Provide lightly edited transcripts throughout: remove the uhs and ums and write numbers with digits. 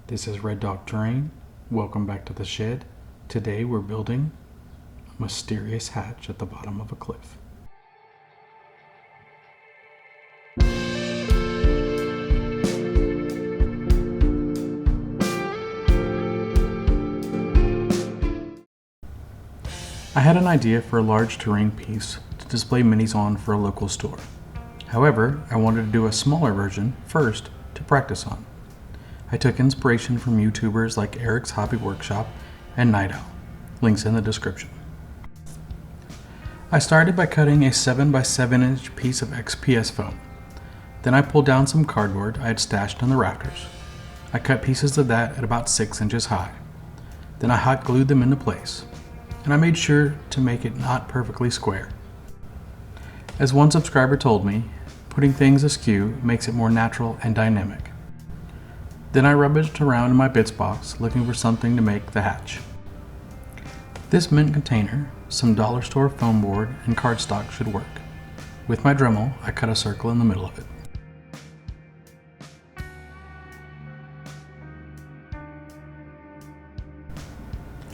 This is Red Dog Terrain. Welcome back to the shed. Today we're building a mysterious hatch at the bottom of a cliff. I had an idea for a large terrain piece to display minis on for a local store. However, I wanted to do a smaller version first to practice on. I took inspiration from YouTubers like Eric's Hobby Workshop and Night Owl. Links in the description. I started by cutting a 7x7 inch piece of XPS foam. Then I pulled down some cardboard I had stashed on the rafters. I cut pieces of that at about 6 inches high. Then I hot glued them into place, and I made sure to make it not perfectly square. As one subscriber told me, putting things askew makes it more natural and dynamic. Then I rummaged around in my bits box looking for something to make the hatch. This mint container, some dollar store foam board, and cardstock should work. With my Dremel, I cut a circle in the middle of it.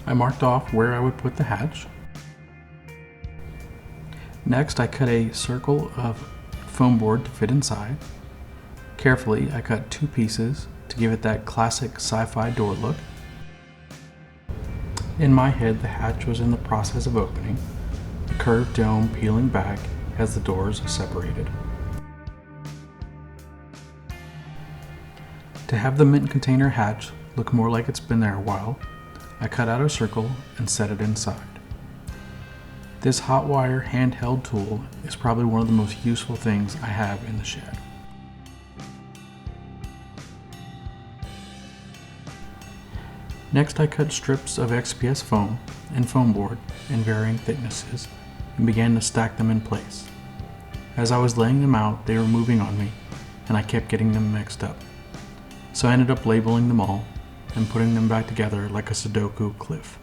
I marked off where I would put the hatch. Next, I cut a circle of foam board to fit inside. Carefully, I cut 2 pieces to give it that classic sci-fi door look. In my head, the hatch was in the process of opening, the curved dome peeling back as the doors separated. To have the mint container hatch look more like it's been there a while, I cut out a circle and set it inside. This hot wire handheld tool is probably one of the most useful things I have in the shed. Next, I cut strips of XPS foam and foam board in varying thicknesses and began to stack them in place. As I was laying them out, they were moving on me, and I kept getting them mixed up. So I ended up labeling them all and putting them back together like a Sudoku cliff.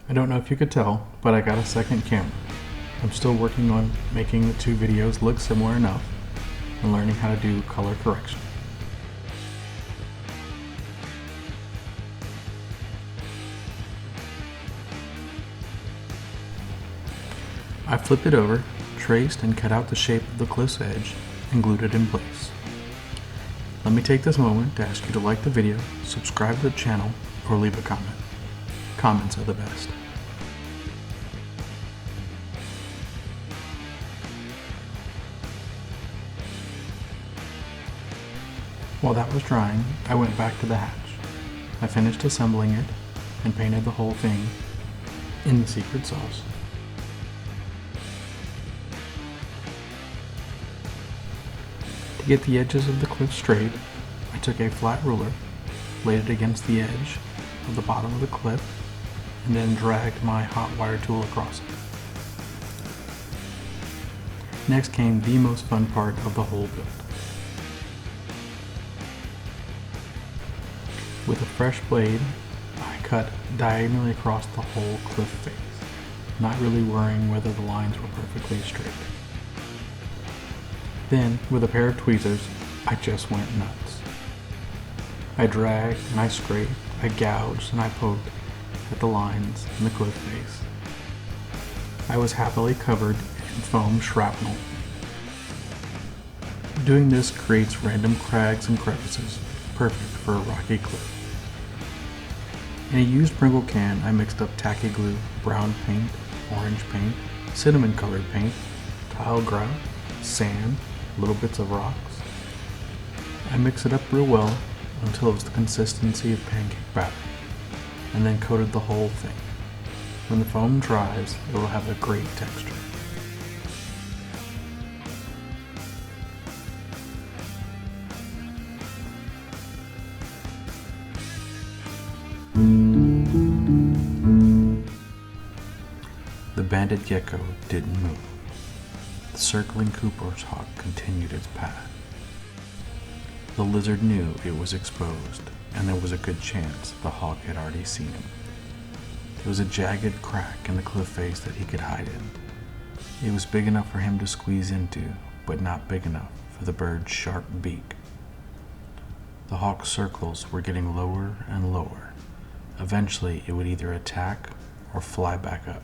I don't know if you could tell, but I got a second camera. I'm still working on making the 2 videos look similar enough and learning how to do color correction. I flipped it over, traced and cut out the shape of the cliff's edge, and glued it in place. Let me take this moment to ask you to like the video, subscribe to the channel, or leave a comment. Comments are the best. While that was drying, I went back to the hatch. I finished assembling it and painted the whole thing in the secret sauce. To get the edges of the cliff straight, I took a flat ruler, laid it against the edge of the bottom of the cliff, and then dragged my hot wire tool across it. Next came the most fun part of the whole build. With a fresh blade, I cut diagonally across the whole cliff face, not really worrying whether the lines were perfectly straight. Then, with a pair of tweezers, I just went nuts. I dragged and I scraped, I gouged and I poked at the lines in the cliff face. I was happily covered in foam shrapnel. Doing this creates random crags and crevices, perfect for a rocky cliff. In a used Pringle can, I mixed up tacky glue, brown paint, orange paint, cinnamon colored paint, tile grout, sand, little bits of rocks. I mixed it up real well until it was the consistency of pancake batter, and then coated the whole thing. When the foam dries, it will have a great texture. The banded gecko didn't move. The circling Cooper's hawk continued its path. The lizard knew it was exposed, and there was a good chance the hawk had already seen him. There was a jagged crack in the cliff face that he could hide in. It was big enough for him to squeeze into, but not big enough for the bird's sharp beak. The hawk's circles were getting lower and lower. Eventually, it would either attack or fly back up.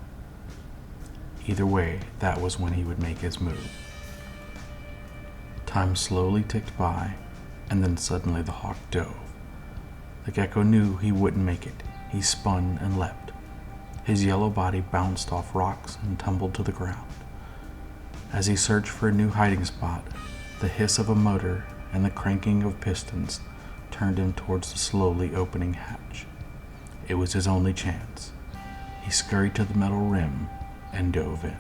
Either way, that was when he would make his move. Time slowly ticked by, and then suddenly the hawk dove. The gecko knew he wouldn't make it. He spun and leapt. His yellow body bounced off rocks and tumbled to the ground. As he searched for a new hiding spot, the hiss of a motor and the cranking of pistons turned him towards the slowly opening hatch. It was his only chance. He scurried to the metal rim and dove in.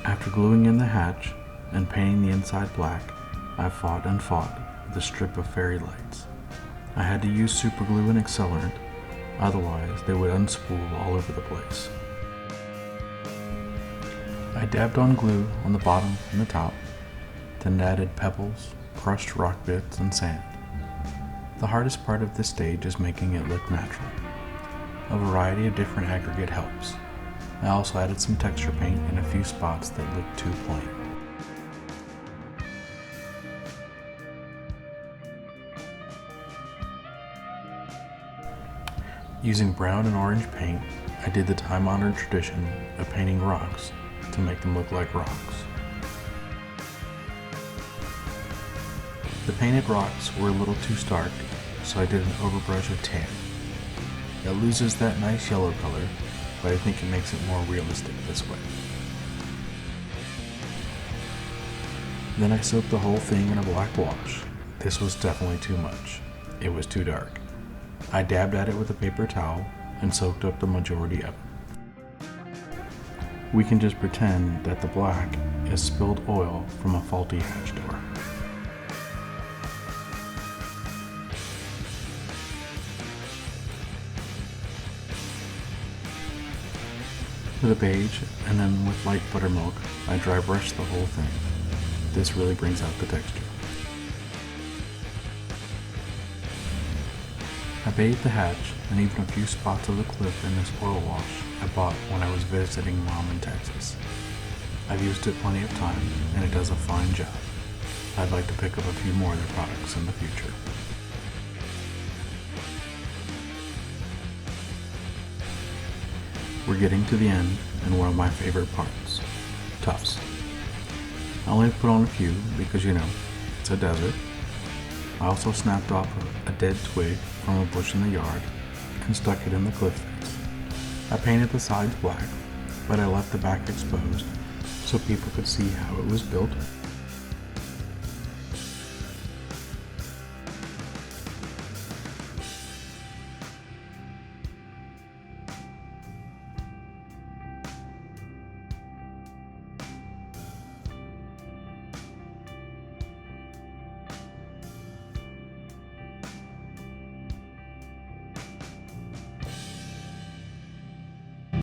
After gluing in the hatch and painting the inside black, I fought and fought with a strip of fairy lights. I had to use superglue and accelerant, otherwise they would unspool all over the place. I dabbed on glue on the bottom and the top, then added pebbles, crushed rock bits, and sand. The hardest part of this stage is making it look natural. A variety of different aggregate helps. I also added some texture paint in a few spots that looked too plain. Using brown and orange paint, I did the time-honored tradition of painting rocks to make them look like rocks. The painted rocks were a little too stark, so I did an overbrush of tan. It loses that nice yellow color, but I think it makes it more realistic this way. Then I soaked the whole thing in a black wash. This was definitely too much. It was too dark. I dabbed at it with a paper towel and soaked up the majority of it. We can just pretend that the black is spilled oil from a faulty hatch door. With a beige and then with light buttermilk, I dry brushed the whole thing. This really brings out the texture. I bathed the hatch and even a few spots of the cliff in this oil wash I bought when I was visiting Mom in Texas. I've used it plenty of times and it does a fine job. I'd like to pick up a few more of their products in the future. We're getting to the end and one of my favorite parts, tufts. I only put on a few because it's a desert. I also snapped off a dead twig from a bush in the yard and stuck it in the cliff face. I painted the sides black, but I left the back exposed so people could see how it was built